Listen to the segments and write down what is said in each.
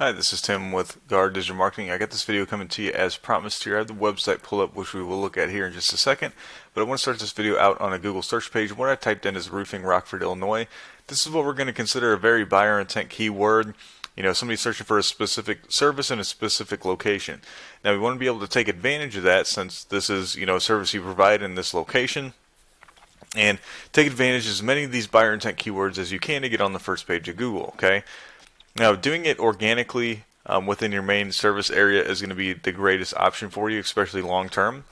Hi, this is Tim with Guard Digital Marketing. I got this video coming to you as promised here. I have the website pulled up, which we will look at here in just a second. But I want to start this video out on a Google search page. What I typed in is roofing, Rockford, Illinois. This is what we're going to consider a very buyer intent keyword. You know, somebody searching for a specific service in a specific location. Now, we want to be able to take advantage of that since this is, a service you provide in this location. And take advantage of as many of these buyer intent keywords as you can to get on the first page of Google, okay? Now, doing it organically within your main service area is going to be the greatest option for you, especially long term,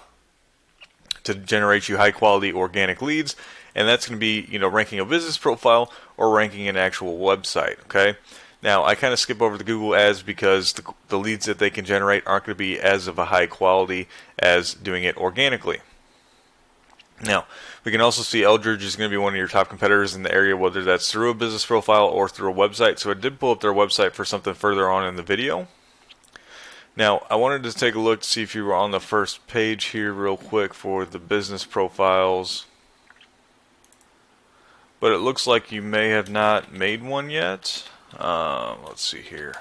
to generate you high quality organic leads. And that's going to be, ranking a business profile or ranking an actual website, okay? Now, I kind of skip over the Google ads because the leads that they can generate aren't going to be as of a high quality as doing it organically. Now, we can also see Eldridge is going to be one of your top competitors in the area, whether that's through a business profile or through a website. So I did pull up their website for something further on in the video. Now, I wanted to take a look to see if you were on the first page here real quick for the business profiles. But it looks like you may have not made one yet. Let's see here.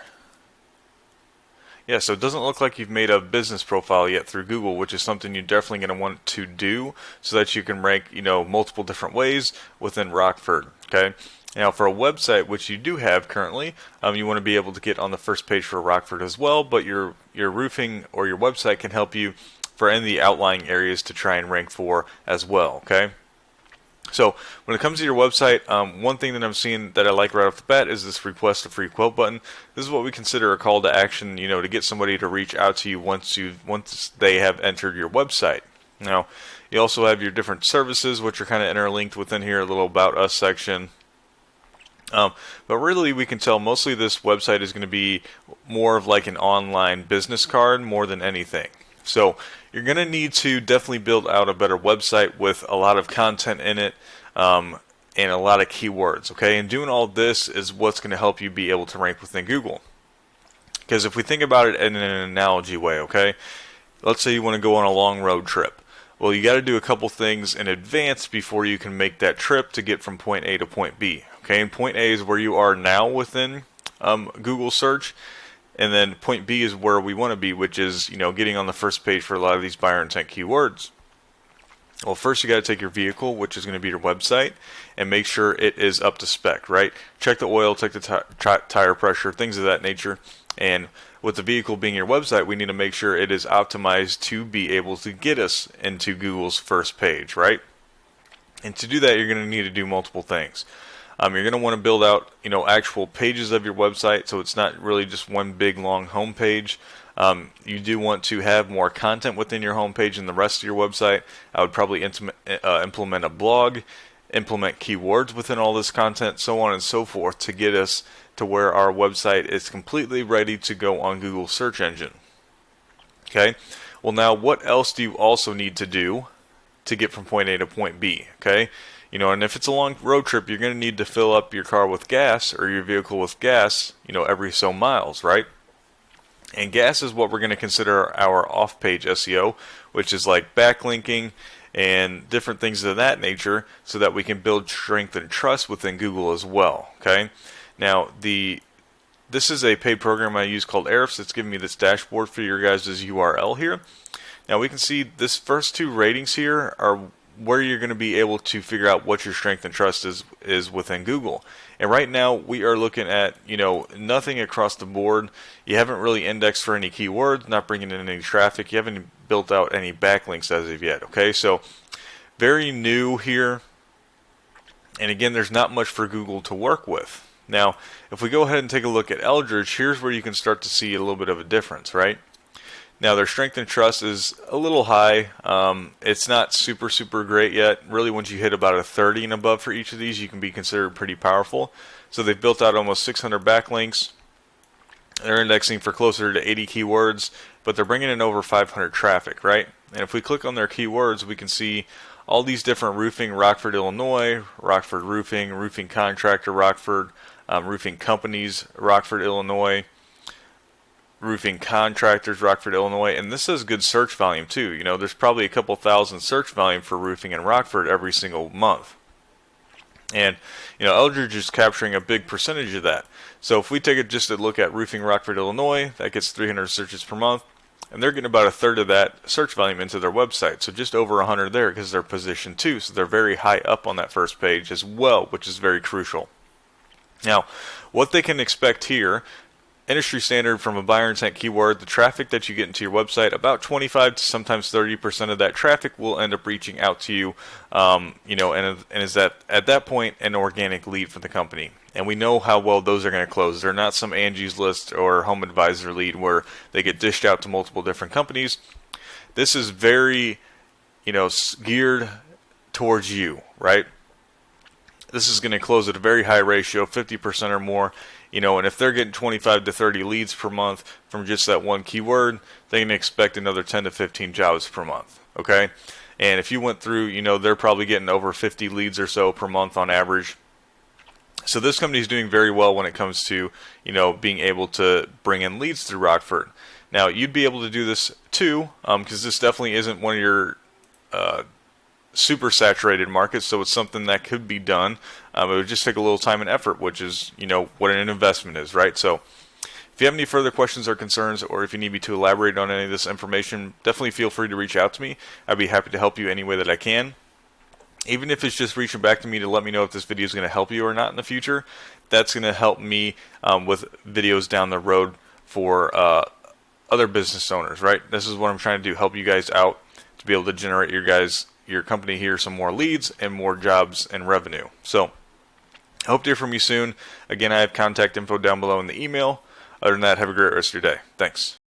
Yeah, so it doesn't look like you've made a business profile yet through Google, which is something you're definitely going to want to do so that you can rank, multiple different ways within Rockford, okay? Now, for a website, which you do have currently, you want to be able to get on the first page for Rockford as well, but your roofing or your website can help you for any of the outlying areas to try and rank for as well, okay? So when it comes to your website, one thing that I'm seeing that I like right off the bat is this request a free quote button. This is what we consider a call to action, to get somebody to reach out to you once they have entered your website. Now, you also have your different services, which are kind of interlinked within here, a little about us section. But really, we can tell mostly this website is going to be more of like an online business card more than anything. So you're going to need to definitely build out a better website with a lot of content in it and a lot of keywords, okay? And doing all this is what's going to help you be able to rank within Google. Because if we think about it in an analogy way, okay? Let's say you want to go on a long road trip. Well, you got to do a couple things in advance before you can make that trip to get from point A to point B, okay? And point A is where you are now within Google search. And then point B is where we want to be, which is, getting on the first page for a lot of these buyer intent keywords. Well, first you got to take your vehicle, which is going to be your website, and make sure it is up to spec, right? Check the oil, check the tire pressure, things of that nature. And with the vehicle being your website, we need to make sure it is optimized to be able to get us into Google's first page, right? And to do that, you're going to need to do multiple things. You're going to want to build out, actual pages of your website, so it's not really just one big long home page. You do want to have more content within your home page than the rest of your website. I would probably implement a blog, implement keywords within all this content, so on and so forth, to get us to where our website is completely ready to go on Google search engine. Okay. Well, now what else do you also need to do to get from point A to point B? Okay. And if it's a long road trip, you're going to need to fill up your car with gas or your vehicle with gas, every so miles, right? And gas is what we're going to consider our off-page SEO, which is like backlinking and different things of that nature so that we can build strength and trust within Google as well, okay? Now, this is a paid program I use called Ahrefs. It's giving me this dashboard for your guys' URL here. Now, we can see this first two ratings here are where you're going to be able to figure out what your strength and trust is within Google. And right now we are looking at, nothing across the board. You haven't really indexed for any keywords, not bringing in any traffic. You haven't built out any backlinks as of yet, okay? So very new here. And again, there's not much for Google to work with. Now, if we go ahead and take a look at Eldridge, here's where you can start to see a little bit of a difference, right? Now, their strength and trust is a little high. It's not super, super great yet. Really, once you hit about a 30 and above for each of these, you can be considered pretty powerful. So they've built out almost 600 backlinks. They're indexing for closer to 80 keywords, but they're bringing in over 500 traffic, right? And if we click on their keywords, we can see all these different roofing, Rockford, Illinois, Rockford Roofing, roofing contractor, Rockford, roofing companies, Rockford, Illinois, roofing contractors, Rockford, Illinois, and this has good search volume too. There's probably a couple thousand search volume for roofing in Rockford every single month. And Eldridge is capturing a big percentage of that. So if we take just a look at Roofing Rockford, Illinois, that gets 300 searches per month, and they're getting about a third of that search volume into their website. So just over 100 there because they're position 2. So they're very high up on that first page as well, which is very crucial. Now, what they can expect here, industry standard from a buyer intent keyword, the traffic that you get into your website, about 25 to sometimes 30% of that traffic will end up reaching out to you, and is that at that point an organic lead for the company. And we know how well those are going to close. They're not some Angie's List or Home Advisor lead where they get dished out to multiple different companies. This is very, geared towards you, right? This is going to close at a very high ratio, 50% or more. And if they're getting 25 to 30 leads per month from just that one keyword, they can expect another 10 to 15 jobs per month. Okay, and if you went through, they're probably getting over 50 leads or so per month on average. So this company is doing very well when it comes to, being able to bring in leads through Rockford. Now you'd be able to do this too, because this definitely isn't one of your super saturated markets, so it's something that could be done. It would just take a little time and effort, which is, what an investment is, right? So if you have any further questions or concerns, or if you need me to elaborate on any of this information, definitely feel free to reach out to me. I'd be happy to help you any way that I can. Even if it's just reaching back to me to let me know if this video is going to help you or not in the future, that's going to help me with videos down the road for other business owners, right? This is what I'm trying to do, help you guys out to be able to generate your company here some more leads and more jobs and revenue. So I hope to hear from you soon. Again, I have contact info down below in the email. Other than that, have a great rest of your day. Thanks.